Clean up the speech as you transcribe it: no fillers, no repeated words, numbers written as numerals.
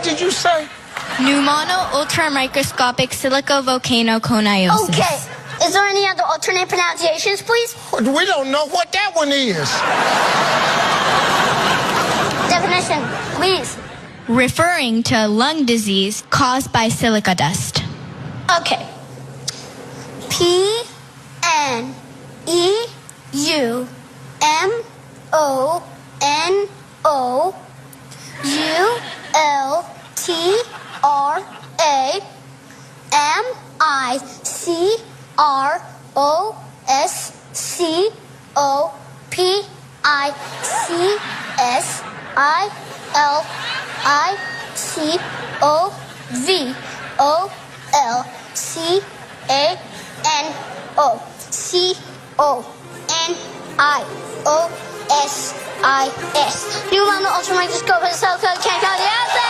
did you say? Pneumono ultramicroscopic silicovolcanoconiosis. Okay. Is there any other alternate pronunciations, please? We don't know what that one is. Definition, please. Referring to lung disease caused by silica dust. Okay. Pneumono ultramicroscopic silicovolcanoconiosis.